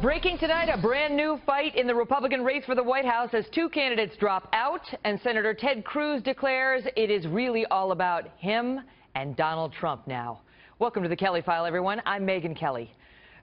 Breaking tonight, a brand new fight in the Republican race for the White House as two candidates drop out, and Senator Ted Cruz declares it is really all about him and Donald Trump now. Welcome to the Kelly File, everyone. I'm Megyn Kelly.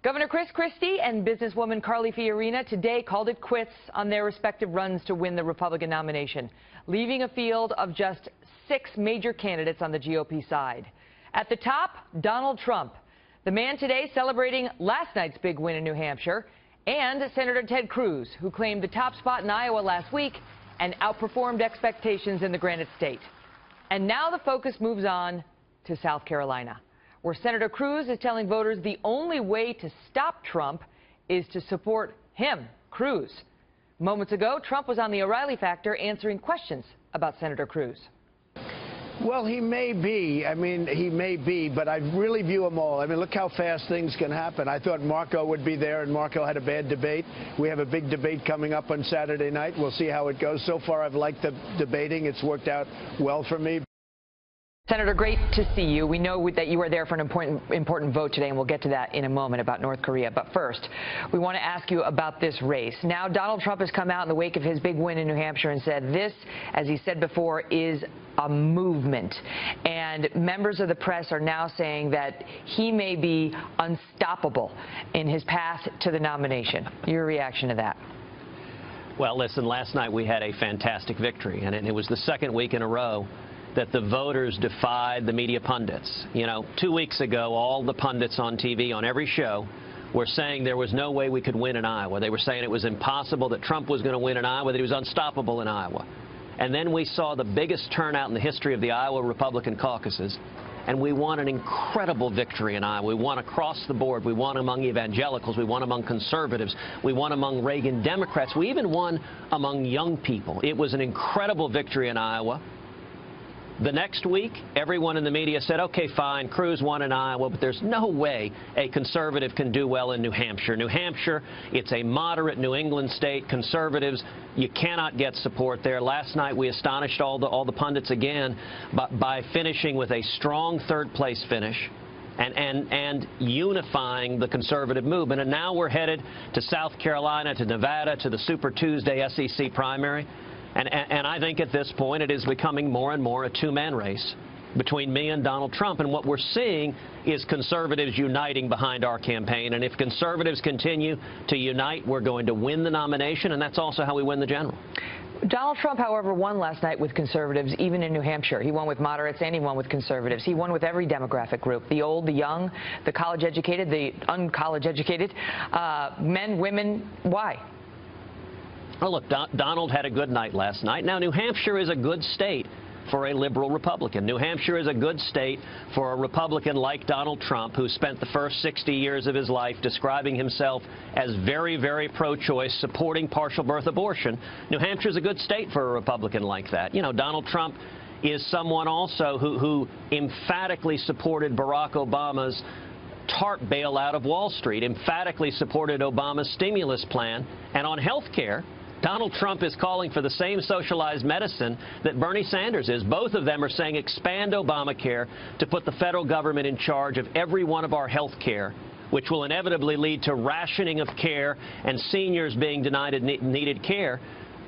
Governor Chris Christie and businesswoman Carly Fiorina today called it quits on their respective runs to win the Republican nomination, leaving a field of just 6 major candidates on the GOP side. At the top, Donald Trump, the man today celebrating last night's big win in New Hampshire, and Senator Ted Cruz, who claimed the top spot in Iowa last week and outperformed expectations in the Granite State. And now the focus moves on to South Carolina, where Senator Cruz is telling voters the only way to stop Trump is to support him, Cruz. Moments ago, Trump was on the O'Reilly Factor answering questions about Senator Cruz. Well, he may be. He may be, but I really view them all. Look how fast things can happen. I thought Marco would be there, and Marco had a bad debate. We have a big debate coming up on Saturday night. We'll see how it goes. So far, I've liked the debating. It's worked out well for me. Senator, great to see you. We know that you are there for an important vote today, and we'll get to that in a moment about North Korea. But first, we want to ask you about this race. Now, Donald Trump has come out in the wake of his big win in New Hampshire and said this, as he said before, is a movement. And members of the press are now saying that he may be unstoppable in his path to the nomination. Your reaction to that? Well, listen, last night we had a fantastic victory, and it was the second week in a row that the voters defied the media pundits. 2 weeks ago, all the pundits on TV, on every show, were saying there was no way we could win in Iowa. They were saying it was impossible, that Trump was going to win in Iowa, that he was unstoppable in Iowa. And then we saw the biggest turnout in the history of the Iowa Republican caucuses, and we won an incredible victory in Iowa. We won across the board. We won among evangelicals. We won among conservatives. We won among Reagan Democrats. We even won among young people. It was an incredible victory in Iowa. The next week, everyone in the media said, okay, fine, Cruz won in Iowa, but there's no way a conservative can do well in New Hampshire. New Hampshire, it's a moderate New England state. Conservatives, you cannot get support there. Last night, we astonished all the pundits again by finishing with a strong third-place finish and unifying the conservative movement. And now we're headed to South Carolina, to Nevada, to the Super Tuesday SEC primary. And I think at this point it is becoming more and more a two-man race between me and Donald Trump. And what we're seeing is conservatives uniting behind our campaign. And if conservatives continue to unite, we're going to win the nomination, and that's also how we win the general. Donald Trump, however, won last night with conservatives, even in New Hampshire. He won with moderates and he won with conservatives. He won with every demographic group, the old, the young, the college-educated, the un-college-educated, men, women. Why? Well, look, Donald had a good night last night. Now, New Hampshire is a good state for a liberal Republican. New Hampshire is a good state for a Republican like Donald Trump, who spent the first 60 years of his life describing himself as very, very pro-choice, supporting partial birth abortion. New Hampshire is a good state for a Republican like that. Donald Trump is someone also who emphatically supported Barack Obama's TARP bailout of Wall Street, emphatically supported Obama's stimulus plan, and on health care, Donald Trump is calling for the same socialized medicine that Bernie Sanders is. Both of them are saying expand Obamacare to put the federal government in charge of every one of our health care, which will inevitably lead to rationing of care and seniors being denied needed care.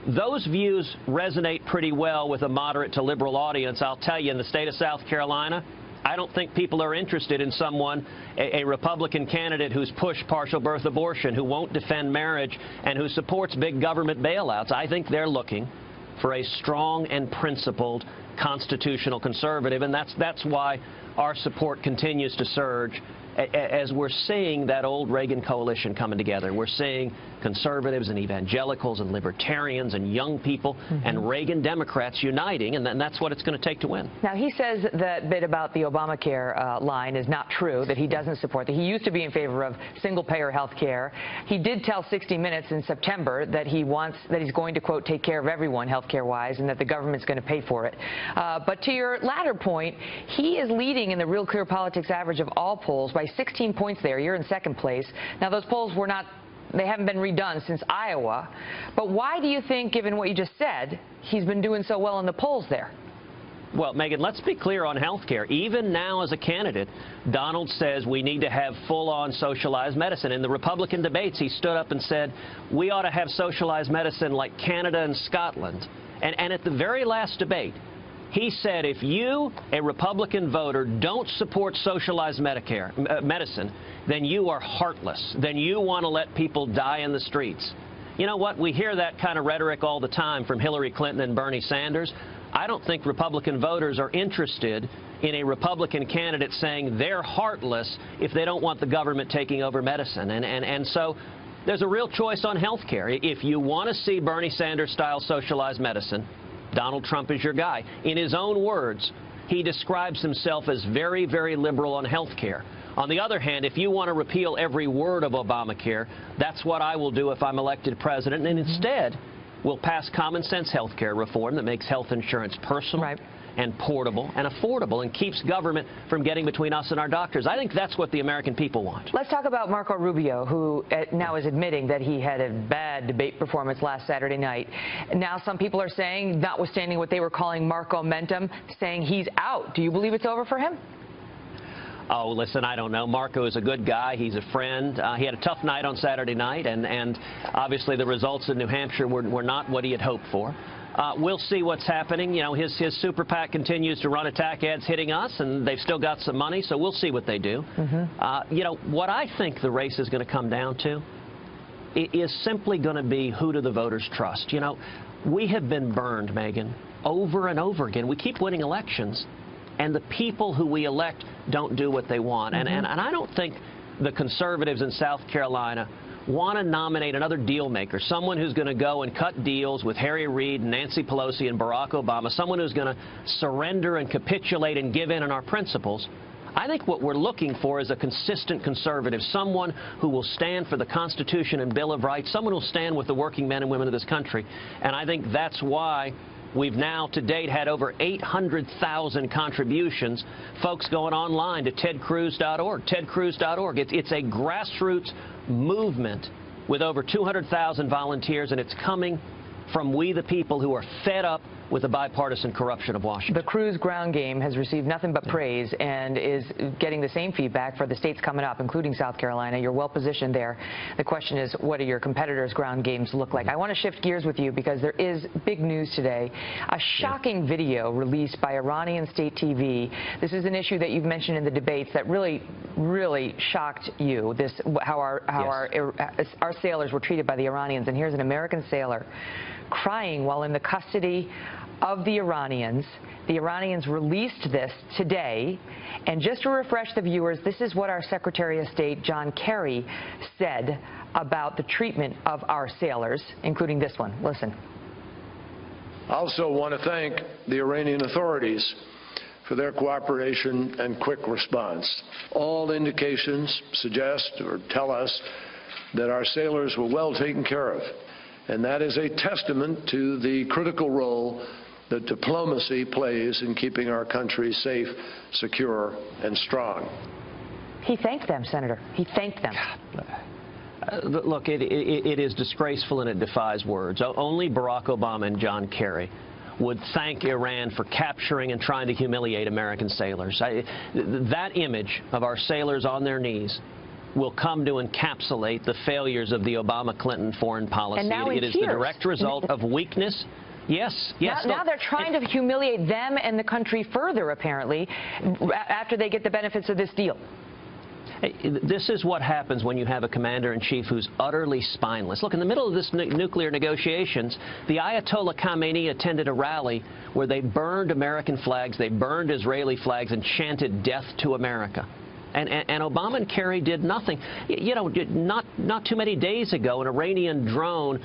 Those views resonate pretty well with a moderate to liberal audience. I'll tell you, in the state of South Carolina, I don't think people are interested in someone, a Republican candidate who's pushed partial birth abortion, who won't defend marriage, and who supports big government bailouts. I think they're looking for a strong and principled constitutional conservative, and that's why our support continues to surge as we're seeing that old Reagan coalition coming together. We're seeing conservatives and evangelicals and libertarians and young people and Reagan Democrats uniting, and that's what it's going to take to win. Now, he says that bit about the Obamacare line is not true, that he doesn't support that. He used to be in favor of single-payer health care. He did tell 60 Minutes in September that he's going to, quote, take care of everyone health care-wise, and that the government's going to pay for it. But to your latter point, he is leading in the Real Clear Politics average of all polls by 16 points there. You're in second place. Now, those polls they haven't been redone since Iowa. But why do you think, given what you just said, he's been doing so well in the polls there? Well, Megan, let's be clear on health care. Even now as a candidate, Donald says we need to have full-on socialized medicine. In the Republican debates, he stood up and said we ought to have socialized medicine like Canada and Scotland. And at the very last debate, he said if you, a Republican voter, don't support socialized medicine, then you are heartless. Then you want to let people die in the streets. You know what? We hear that kind of rhetoric all the time from Hillary Clinton and Bernie Sanders. I don't think Republican voters are interested in a Republican candidate saying they're heartless if they don't want the government taking over medicine. And so there's a real choice on health care. If you want to see Bernie Sanders-style socialized medicine, Donald Trump is your guy. In his own words, he describes himself as very, very liberal on health care. On the other hand, if you want to repeal every word of Obamacare, that's what I will do if I'm elected president. And instead, we'll pass common sense health care reform that makes health insurance personal and portable and affordable and keeps government from getting between us and our doctors. I think that's what the American people want. Let's talk about Marco Rubio, who now is admitting that he had a bad debate performance last Saturday night. Now some people are saying, notwithstanding what they were calling Marco-mentum, saying he's out. Do you believe it's over for him? Oh, listen, I don't know. Marco is a good guy. He's a friend. He had a tough night on Saturday night, and obviously the results in New Hampshire were not what he had hoped for. We'll see what's happening. You know, his super PAC continues to run attack ads hitting us, and they've still got some money, so we'll see what they do. You know, what I think the race is going to come down to is simply going to be who do the voters trust. You know, we have been burned, Megan, over and over again. We keep winning elections, and the people who we elect don't do what they want. And I don't think the conservatives in South Carolina want to nominate another deal maker, someone who's going to go and cut deals with Harry Reid, Nancy Pelosi, and Barack Obama, someone who's going to surrender and capitulate and give in on our principles. I think what we're looking for is a consistent conservative, someone who will stand for the Constitution and Bill of Rights, someone who will stand with the working men and women of this country. And I think that's why we've now, to date, had over 800,000 contributions, folks going online to tedcruz.org, tedcruz.org. It's a grassroots movement with over 200,000 volunteers, and it's coming from we the people who are fed up with the bipartisan corruption of Washington. The Cruz ground game has received nothing but praise and is getting the same feedback for the states coming up, including South Carolina. You're well positioned there. The question is, what do your competitors' ground games look like? I want to shift gears with you because there is big news today. A shocking video released by Iranian state TV. This is an issue that you've mentioned in the debates that really, really shocked you. This, how our sailors were treated by the Iranians. And here's an American sailor crying while in the custody of the Iranians. The Iranians released this today. And just to refresh the viewers, this is what our Secretary of State, John Kerry, said about the treatment of our sailors, including this one. Listen. I also want to thank the Iranian authorities for their cooperation and quick response. All indications suggest or tell us that our sailors were well taken care of. And that is a testament to the critical role that diplomacy plays in keeping our country safe, secure, and strong. He thanked them, Senator. He thanked them. Look, it is disgraceful and it defies words. Only Barack Obama and John Kerry would thank Iran for capturing and trying to humiliate American sailors. That image of our sailors on their knees will come to encapsulate the failures of the Obama-Clinton foreign policy. And now it is the direct result of weakness. Yes. Now they're trying to humiliate them and the country further, apparently, after they get the benefits of this deal. This is what happens when you have a commander-in-chief who's utterly spineless. Look, in the middle of this nuclear negotiations, the Ayatollah Khamenei attended a rally where they burned American flags, they burned Israeli flags, and chanted death to America. And Obama and Kerry did nothing. You know, not too many days ago, an Iranian drone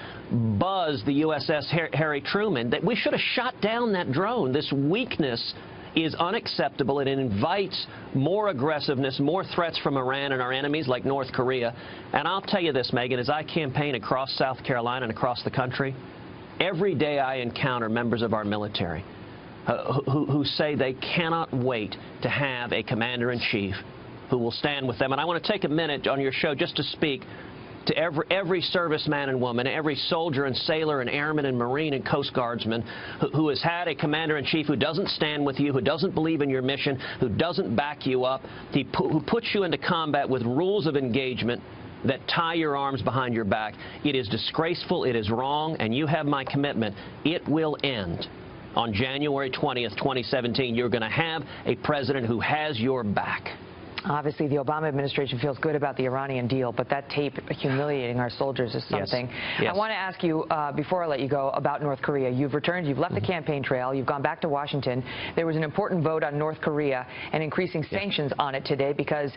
buzzed the USS Harry Truman. That we should have shot down that drone. This weakness is unacceptable, and it invites more aggressiveness, more threats from Iran and our enemies like North Korea. And I'll tell you this, Megan, as I campaign across South Carolina and across the country, every day I encounter members of our military who say they cannot wait to have a commander-in-chief who will stand with them. And I want to take a minute on your show just to speak to every serviceman and woman, every soldier and sailor and airman and Marine and Coast Guardsman who has had a commander-in-chief who doesn't stand with you, who doesn't believe in your mission, who doesn't back you up, who puts you into combat with rules of engagement that tie your arms behind your back. It is disgraceful, it is wrong, and you have my commitment. It will end. On January 20th, 2017, you're going to have a president who has your back. Obviously, the Obama administration feels good about the Iranian deal, but that tape humiliating our soldiers is something. Yes. I want to ask you, before I let you go, about North Korea. You've returned, you've left the campaign trail, you've gone back to Washington. There was an important vote on North Korea and increasing sanctions on it today because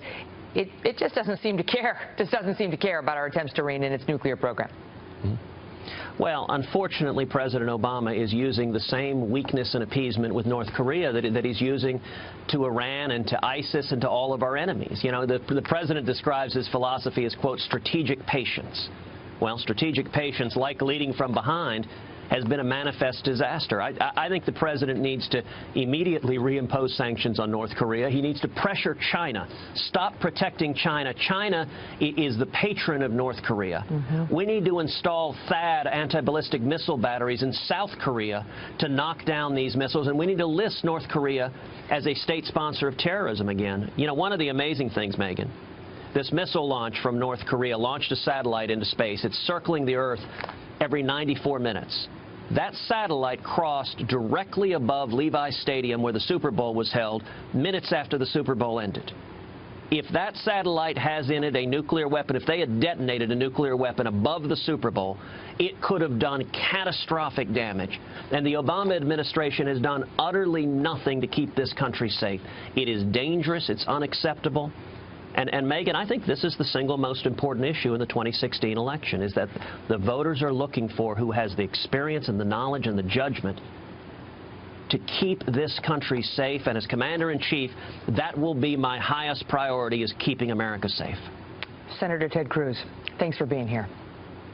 it just doesn't seem to care. Just doesn't seem to care about our attempts to rein in its nuclear program. Well, unfortunately, President Obama is using the same weakness and appeasement with North Korea that he's using to Iran and to ISIS and to all of our enemies. You know, the president describes his philosophy as, quote, strategic patience. Well, strategic patience, like leading from behind, has been a manifest disaster. I think the president needs to immediately reimpose sanctions on North Korea. He needs to pressure China. Stop protecting China. China is the patron of North Korea. We need to install THAAD anti-ballistic missile batteries in South Korea to knock down these missiles, and we need to list North Korea as a state sponsor of terrorism again. You know, one of the amazing things, Megan, this missile launch from North Korea launched a satellite into space. It's circling the Earth every 94 minutes. That satellite crossed directly above Levi Stadium where the Super Bowl was held minutes after the Super Bowl ended. If that satellite has in it a nuclear weapon, if they had detonated a nuclear weapon above the Super Bowl, it could have done catastrophic damage. And the Obama administration has done utterly nothing to keep this country safe. It is dangerous. It's unacceptable. And Megan, I think this is the single most important issue in the 2016 election, is that the voters are looking for who has the experience and the knowledge and the judgment to keep this country safe. And as Commander-in-Chief, that will be my highest priority, is keeping America safe. Senator Ted Cruz, thanks for being here.